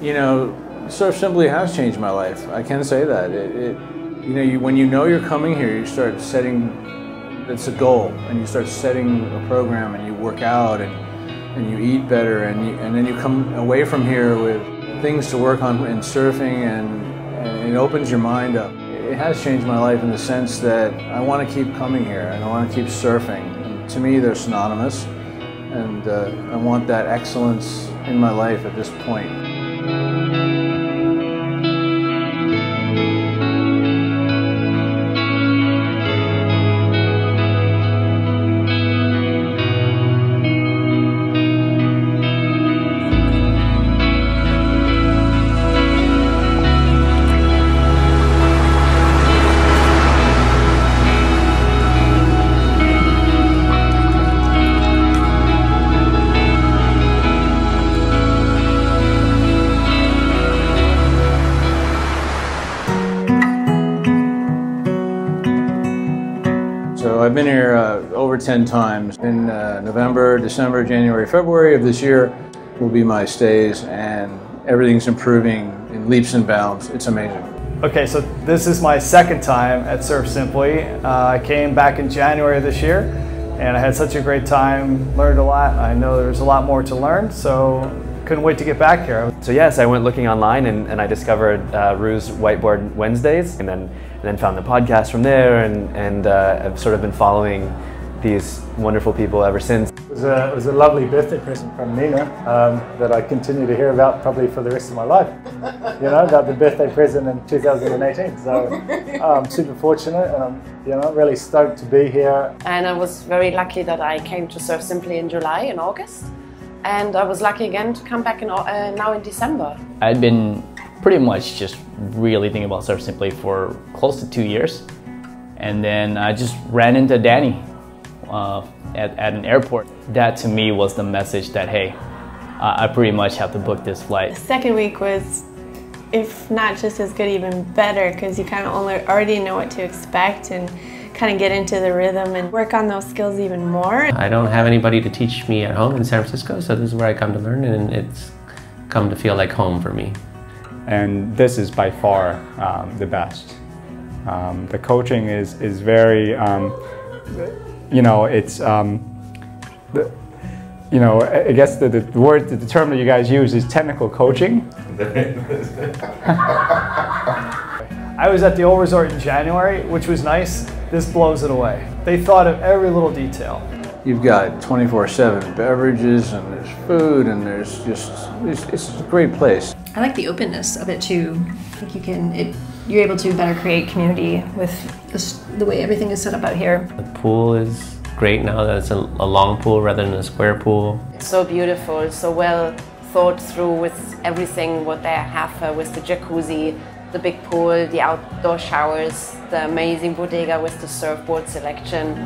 You know, Surf Simply has changed my life. I can say that. When you know you're coming here, you start setting, it's a goal, and you start setting a program, and you work out, and you eat better, and then you come away from here with things to work on in surfing, and it opens your mind up. It has changed my life in the sense that I want to keep coming here, and I want to keep surfing. And to me, they're synonymous, and I want that excellence in my life at this point. So I've been here over 10 times. In November, December, January, February of this year will be my stays, and everything's improving in leaps and bounds. It's amazing. Okay, so this is my second time at Surf Simply. I came back in January of this year, and I had such a great time, learned a lot. I know there's a lot more to learn, so couldn't wait to get back here. So yes, I went looking online and I discovered Rue's Whiteboard Wednesdays, and then found the podcast from there, and I've sort of been following these wonderful people ever since. It was a lovely birthday present from Nina that I continue to hear about probably for the rest of my life. You know, about the birthday present in 2018. So I'm super fortunate, and I'm really stoked to be here. And I was very lucky that I came to Surf Simply in July and August. And I was lucky again to come back now in December. I'd been pretty much just really thinking about Surf Simply for close to 2 years. And then I just ran into Danny at an airport. That to me was the message that, hey, I pretty much have to book this flight. The second week was, if not just as good, even better, because you kind of already know what to expect and kind of get into the rhythm and work on those skills even more. I don't have anybody to teach me at home in San Francisco, so this is where I come to learn, and it's come to feel like home for me. And this is by far the best. The coaching is very, it's, I guess the term that you guys use is technical coaching. I was at the old resort in January, which was nice. This blows it away. They thought of every little detail. You've got 24/7 beverages, and there's food, and it's a great place. I like the openness of it too. I think you're able to better create community with the way everything is set up out here. The pool is great now that it's a long pool rather than a square pool. It's so beautiful, so well thought through with everything what they have with the jacuzzi, the big pool, the outdoor showers, the amazing bodega with the surfboard selection.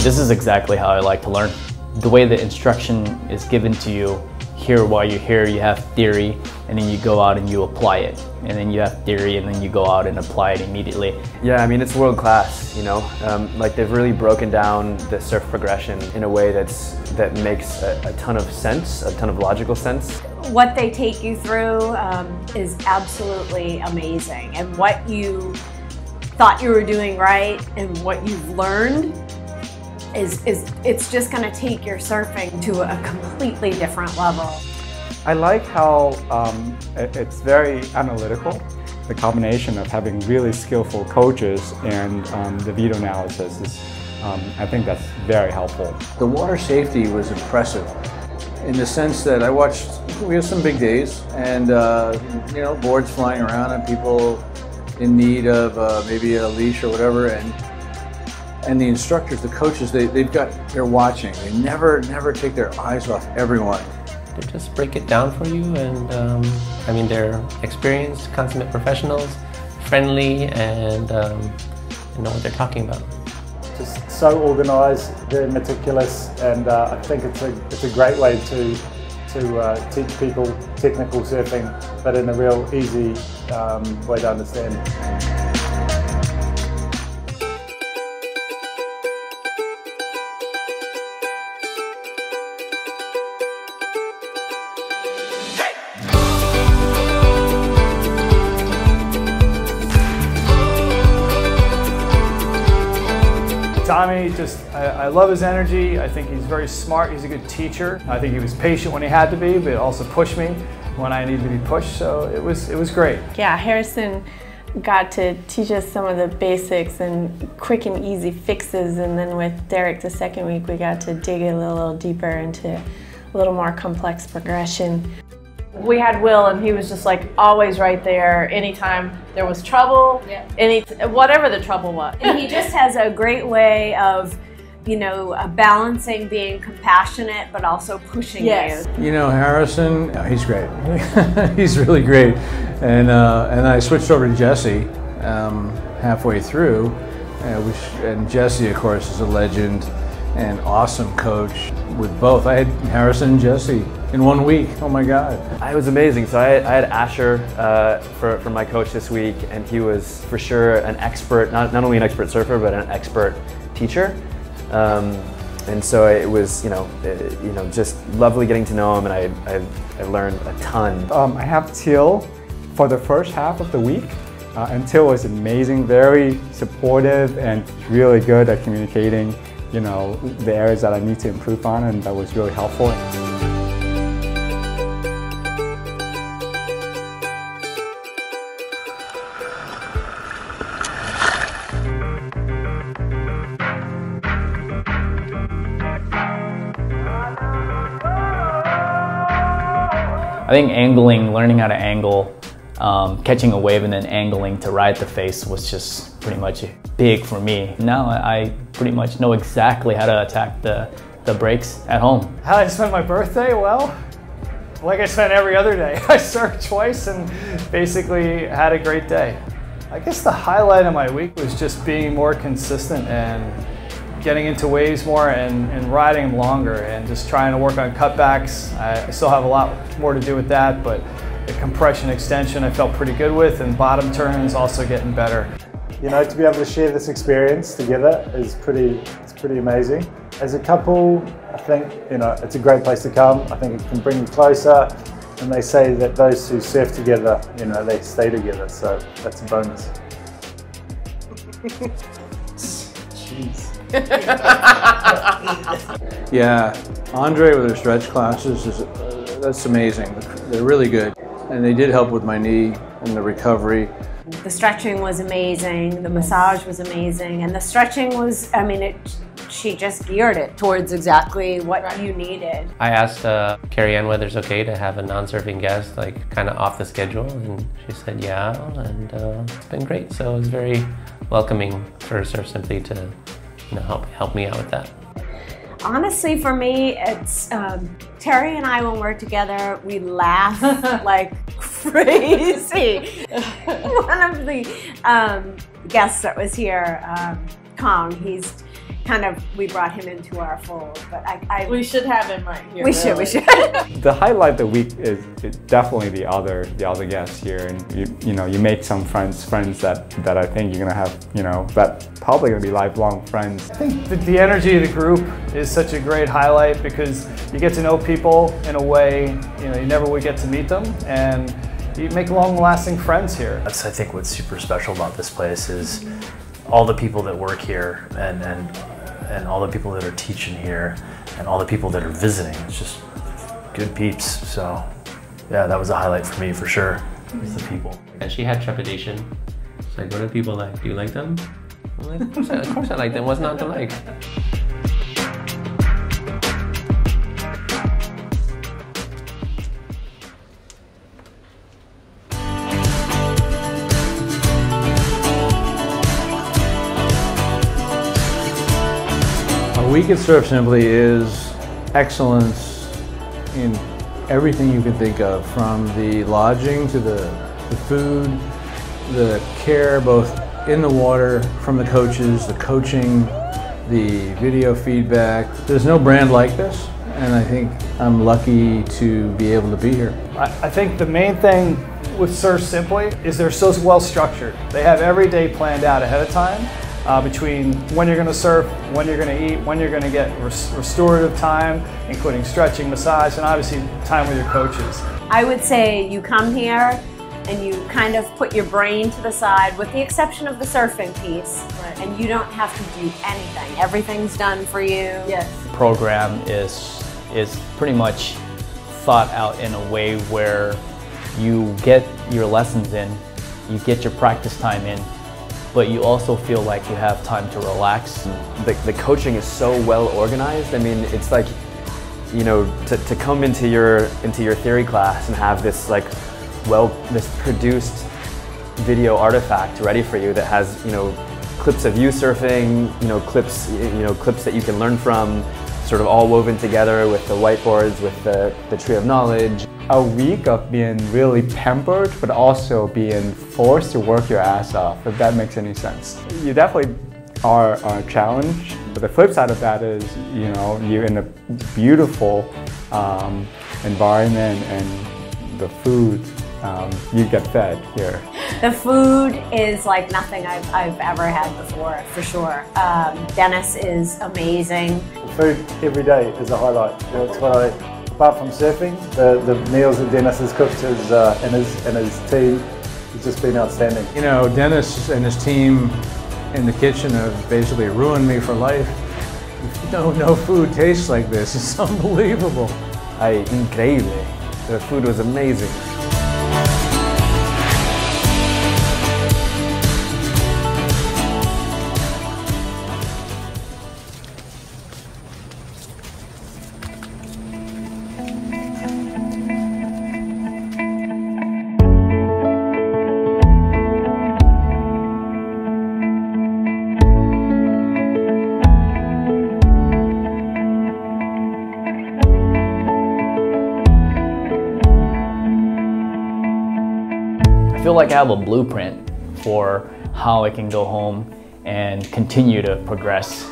This is exactly how I like to learn. The way the instruction is given to you here while you're here, you have theory, and then you go out and you apply it. And then you have theory, and then you go out and apply it immediately. Yeah, I mean, it's world class, you know? Like, they've really broken down the surf progression in a way that makes a ton of sense, a ton of logical sense. What they take you through is absolutely amazing. And what you thought you were doing right and what you've learned it's just going to take your surfing to a completely different level. I like how it's very analytical. The combination of having really skillful coaches and the video analysis is, I think that's very helpful. The water safety was impressive in the sense that we had some big days, and boards flying around and people in need of maybe a leash or whatever, and the instructors, the coaches, they're watching. They never take their eyes off everyone. they just break it down for you, and I mean, they're experienced, consummate professionals, friendly, and they know what they're talking about. Just so organised, very meticulous, and I think it's a great way to teach people technical surfing, but in a real easy way to understand. Tommy, I love his energy. I think he's very smart. He's a good teacher. I think he was patient when he had to be, but also pushed me when I needed to be pushed. So it was great. Yeah, Harrison got to teach us some of the basics and quick and easy fixes, and then with Derek the second week, we got to dig a little deeper into a little more complex progression. We had Will, and he was just like always right there anytime there was trouble, whatever the trouble was. And he just has a great way of, you know, balancing being compassionate but also pushing you. You know, Harrison, he's great. He's really great. And I switched over to Jesse halfway through, and Jesse, of course, is a legend and awesome coach with both. I had Harrison and Jesse in 1 week. Oh my God. It was amazing. So I had Asher for my coach this week, and he was for sure an expert, not only an expert surfer, but an expert teacher. And so it was, just lovely getting to know him, and I learned a ton. I have Till for the first half of the week, and Till was amazing, very supportive and really good at communicating, you know, the areas that I need to improve on, and that was really helpful. I think angling, learning how to angle, catching a wave and then angling to ride the face was just pretty much big for me. Now I pretty much know exactly how to attack the breaks at home. How did I spend my birthday? Well, like I spent every other day. I surfed twice and basically had a great day. I guess the highlight of my week was just being more consistent and getting into waves more and riding them longer, and just trying to work on cutbacks. I still have a lot more to do with that, but the compression extension I felt pretty good with, and bottom turns also getting better. You know, to be able to share this experience together is it's pretty amazing. As a couple, I think, you know, it's a great place to come. I think it can bring you closer, and they say that those who surf together, you know, they stay together, so that's a bonus. Jeez. Yeah, Andre with her stretch classes, that's amazing. They're really good. And they did help with my knee and the recovery. The stretching was amazing, the massage was amazing, and the stretching was, I mean, she just geared it towards exactly what you needed. I asked Carrie Ann whether it's okay to have a non-surfing guest, like kind of off the schedule, and she said yeah, and it's been great. So it was very welcoming for Surf Simply to, you know, help me out with that. Honestly, for me, it's Terry and I, when we're together, we laugh like crazy. One of the guests that was here, Kong, he's kind of, we brought him into our fold, but we should have him right here. We should. The highlight of the week is definitely the other guests here, and you make some friends that I think you're gonna have, you know, that probably gonna be lifelong friends. I think the energy of the group is such a great highlight, because you get to know people in a way, you know, you never would get to meet them, and you make long-lasting friends here. That's, I think, what's super special about this place is all the people that work here, and all the people that are teaching here, and all the people that are visiting. It's just good peeps. So yeah, that was a highlight for me for sure. It's the people. And she had trepidation. She's like, what do people like? Do you like them? I'm like, of course I like them. What's not to like? A week at Surf Simply is excellence in everything you can think of, from the lodging to the food, the care both in the water from the coaches, the coaching, the video feedback. There's no brand like this, and I think I'm lucky to be able to be here. I think the main thing with Surf Simply is they're so well structured. They have every day planned out ahead of time between when you're going to surf, when you're going to eat, when you're going to get restorative time, including stretching, massage, and obviously time with your coaches. I would say you come here and you kind of put your brain to the side, with the exception of the surfing piece, and you don't have to do anything. Everything's done for you. Yes. The program is pretty much thought out in a way where you get your lessons in, you get your practice time in, but you also feel like you have time to relax. The coaching is so well organized. I mean, it's like, you know, to come into your theory class and have this this produced video artifact ready for you that has, you know, clips of you surfing, clips that you can learn from, sort of all woven together with the whiteboards, with the tree of knowledge. A week of being really pampered, but also being forced to work your ass off, if that makes any sense. You definitely are challenged, but the flip side of that is, you know, you're in a beautiful environment, and the food, you get fed here. The food is like nothing I've ever had before, for sure. Dennis is amazing. Food every day is a highlight. That's what apart from surfing, the meals that Dennis has cooked and his team has just been outstanding. You know, Dennis and his team in the kitchen have basically ruined me for life. No food tastes like this. It's unbelievable. Increíble. The food was amazing. I feel like I have a blueprint for how I can go home and continue to progress,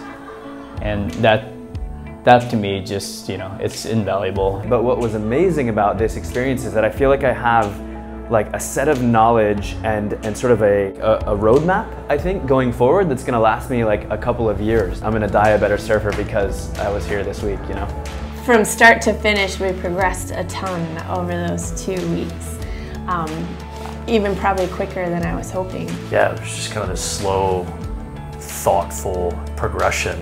and that to me just, you know, it's invaluable. But what was amazing about this experience is that I feel like I have like a set of knowledge and sort of a roadmap, I think, going forward that's gonna last me like a couple of years. I'm gonna die a better surfer because I was here this week, you know? From start to finish, we progressed a ton over those 2 weeks. Even probably quicker than I was hoping. Yeah, it was just kind of this slow, thoughtful progression,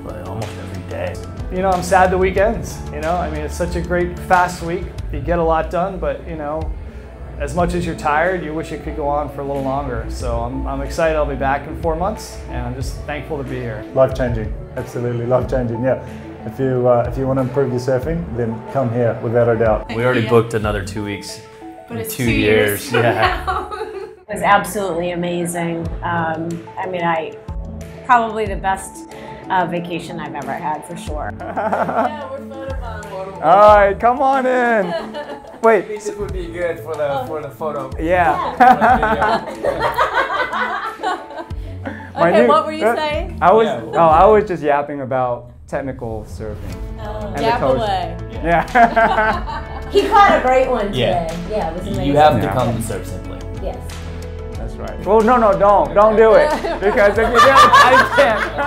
like almost every day. You know, I'm sad the week ends. You know, I mean, it's such a great, fast week. You get a lot done, but you know, as much as you're tired, you wish it could go on for a little longer. So I'm excited. I'll be back in 4 months, and I'm just thankful to be here. Life-changing, absolutely life-changing. Yeah, if you want to improve your surfing, then come here without a doubt. We already booked another 2 weeks. But it's 2 years. Yeah. It was absolutely amazing. I mean, probably the best vacation I've ever had, for sure. Yeah, we're photobombing. All right, come on in. Wait. This would be good for the photo. Yeah. Okay, what were you saying? I was just yapping about technical surfing. And Yap the coach. away. Yeah. He caught a great one today. Yeah. Yeah, it was amazing. You have to come to Surf Simply. Yes. That's right. Well, no, don't do it, because if you do, I can't.